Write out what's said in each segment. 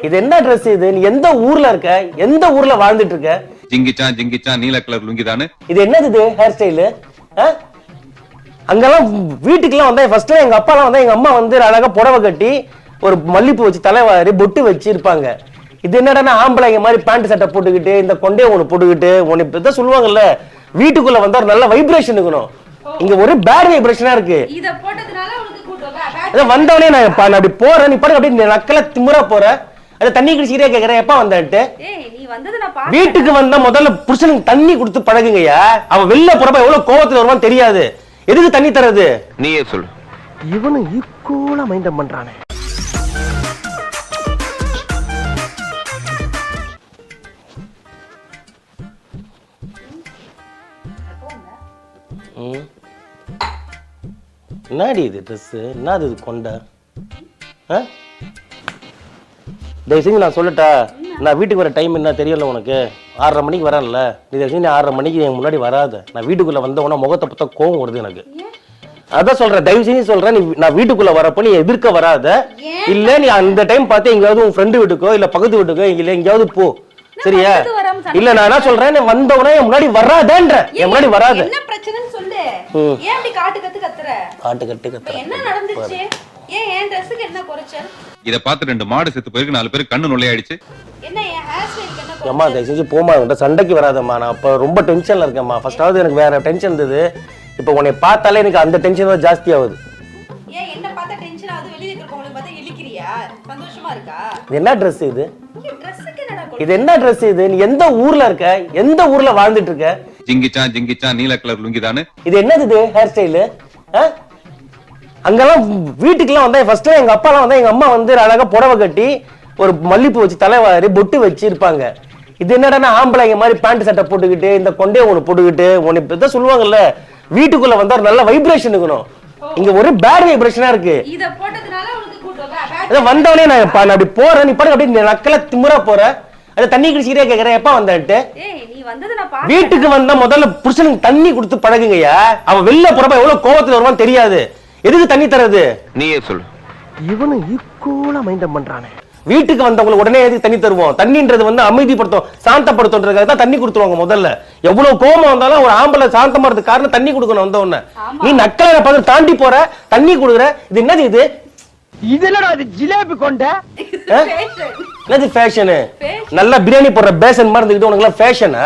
இது என்ன ட்ரெஸ் இது? நீ எந்த ஊர்ல இருக்க? எந்த ஊர்ல வாழ்ந்துட்டு இருக்க? ஜிங்கிச்சான் ஜிங்கிச்சான் நீல கலர் லுங்கி தானே. இது என்னது இது ஹேர் ஸ்டைலு? அங்கெல்லாம் வீட்டுக்குலாம் வந்தா ஃபர்ஸ்ட் எங்க அப்பாலாம் வந்தா எங்க அம்மா வந்து அழகா புடவை கட்டி ஒரு மல்லிப்பூ வச்சு தலைவாரி பொட்டு வச்சு இருப்பாங்க. இது என்னடா ஆம்பளைங்க மாதிரி பேண்ட் சட்டை போட்டுக்கிட்டு இந்த கொண்டையை ஒண்ணு போட்டுக்கிட்டு ஒன்னு இப்பதான் சொல்லுவாங்கல்ல, வீட்டுக்குள்ள வந்தா ஒரு நல்ல வைப்ரேஷன் இருக்கணும். இங்க ஒரு பேட் வைப்ரேஷனா இருக்கு. இத போட்டதனால உங்களுக்கு கூட்டோங்க. அத வந்தவனே நான் அப்படி போறேன், நீ பாரு அப்படியே நக்கல திமிரா போற. அத தண்ணி குடிச்சிட்டே கேக்குறேன், எப்ப வந்தேன்ட்டு. ஏய் நீ வந்தது நான் பாத்தேன். வீட்டுக்கு வந்தா முதல்ல புருஷனுக்கு தண்ணி கொடுத்து பழகுங்கய்யா. அவன் வெளில போறப்ப எவ்வளவு கோவத்துல வருவான்னு தெரியாது. எதுக்கு தண்ணி தரது? நீயே சொல்லு. இவனு ஈக்குவலா மைண்டம் பண்றானே. என்னடி இது ட்ரெஸ்? என்னது இது கொண்டை? தயவு செஞ்சு நான் சொல்லட்டா, நான் வீட்டுக்கு வர டைம் என்ன தெரியல உனக்கு? 6:30 மணிக்கு வரேன்ல, நீ தயவு செஞ்சு 6:30 மணிக்கு என் முன்னாடி வராத. நான் வீட்டுக்குள்ள வந்தவொன்னா முகத்தை பார்த்தா கோவம் வருது எனக்கு. அதான் சொல்றேன், தயவு செஞ்சு சொல்றேன், நீ நான் வீட்டுக்குள்ள வரப்போ நீ எதிர்க்க வராத. இல்ல நீ அந்த டைம் பார்த்து எங்கேயாவது உன் ஃப்ரெண்டு வீட்டுக்கோ இல்ல பக்கத்து வீட்டுக்கோ இல்ல எங்கேயாவது போ, சரியா? இல்ல நான் என்ன சொல்றேன், நீ வந்தவொன்னா என் முன்னாடி வராதன்ற, என் முன்னாடி வராத. என்ன பிரச்சனைன்னு சொல்லு. ஏன் அப்படி காட்டு கத்துற? காட்டு கட்டு என்ன நடந்துச்சு? ஏன் என் ட்ரெஸ்ஸுக்கு என்ன குறைச்சல்? இத பார்த்து 2 மாடு செத்து போயிருக்கு, 4 பேருக்கு கண்ணு நொல்லையாயிடுச்சு. என்ன என் ஹேர் ஸ்டைலுக்கு என்ன குறைச்சல்? அம்மா தயவு செஞ்சு போமா, சண்டைக்கு வராதம்மா. நான் அப்ப ரொம்ப டென்ஷன்ல இருக்கேன்மா. ஃபர்ஸ்டாவது எனக்கு வேற டென்ஷன் இருந்தது, இப்போ உன்னை பார்த்தாலே எனக்கு அந்த டென்ஷன் தான் ஜாஸ்தி ஆகுது. ஏன் என்ன பார்த்தா டென்ஷன் ஆகுது? வெளிய இருக்கவங்களுக்கு பார்த்தா இழிக்கிறியா? சந்தோஷமா இருக்கா? இது என்ன ட்ரெஸ் இது? ட்ரெஸ்ஸுக்கு என்னடா இது என்ன ட்ரெஸ் இது? நீ எந்த ஊர்ல இருக்க? எந்த ஊர்ல வாழ்ந்துட்டு இருக்க? ஜிங்கிச்சான் ஜிங்கிச்சான் நீல கலர் லுங்கி தானே. இது என்னது இது ஹேர் ஸ்டைலு? அங்கெல்லாம் வீட்டுக்குலாம் வந்தா ஃபர்ஸ்ட் எங்க அப்பாலாம் வந்தா எங்க அம்மா வந்து அழகா புடவை கட்டி ஒரு மல்லிப்பூ வச்சு தலைவாரி பொட்டு வச்சு இருப்பாங்க. இது என்னடா ஆம்பளைங்க மாதிரி பேண்ட் சட்டை போட்டுக்கிட்டு இந்த கொண்டையை ஒண்ணு போட்டுக்கிட்டு ஒன்னு இப்பதான் சொல்லுவாங்கல்ல, வீட்டுக்குள்ள வந்தா ஒரு நல்ல வைப்ரேஷன் இருக்கணும். இங்க ஒரு பேட் வைப்ரேஷனா இருக்கு. இத போட்டதனால உங்களுக்கு கூட்டோங்க. அத வந்தவனே நான் அப்படி போறேன், நீ பாரு அப்படியே நக்கல திமிரா போற. அத தண்ணி குடிச்சிட்டே கேக்குறேன், எப்ப வந்தேன்ட்டு. ஏய் நீ வந்தது நான் பாத்தேன். வீட்டுக்கு வந்தா முதல்ல புருஷனுக்கு தண்ணி கொடுத்து பழகுங்கய்யா. அவன் வெளில போறப்ப எவ்வளவு கோவத்துல வருவான்னு தெரியாது. எதுக்கு தண்ணி தரது? நீயே சொல்லு. இவனு ஈக்குவலா மைண்டம் பண்றானே. வீட்டுக்கு வந்தவங்களுக்கு உடனே எதுக்கு தண்ணி தருவோம்? தண்ணின்றது வந்து அமைதிப்படுத்தும், சாந்தப்படுத்தும்ன்றதுக்காக தான் தண்ணி கொடுத்துருவாங்க முதல்ல. எவ்வளவு கோபம் வந்தாலும் ஒரு ஆம்பளை சாந்தமா இருக்க காரணம் தண்ணி கொடுக்கணும். வந்த உடனே நீ நக்கலை பார்த்து தாண்டி போற, தண்ணி கொடுக்குற. இது என்னது இது? இதெல்லாம் அது ஜிலேபி கொண்ட என்னது ஃபேஷனு? நல்லா பிரியாணி போடுற பேசன் மாதிரி இருந்துக்கிட்டு உனக்கு எல்லாம் ஃபேஷனா?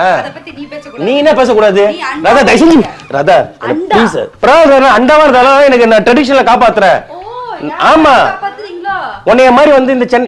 நீ என்ன பேசக்கூடாது ராதா? தயவுசெஞ்சு ராதா ப்ளீஸ் அண்டாவா இருந்தாலும் எனக்கு நான் ட்ரெடிஷனல காப்பாத்துறேன். ஆமா உன்னைய மாதிரி வந்து இந்த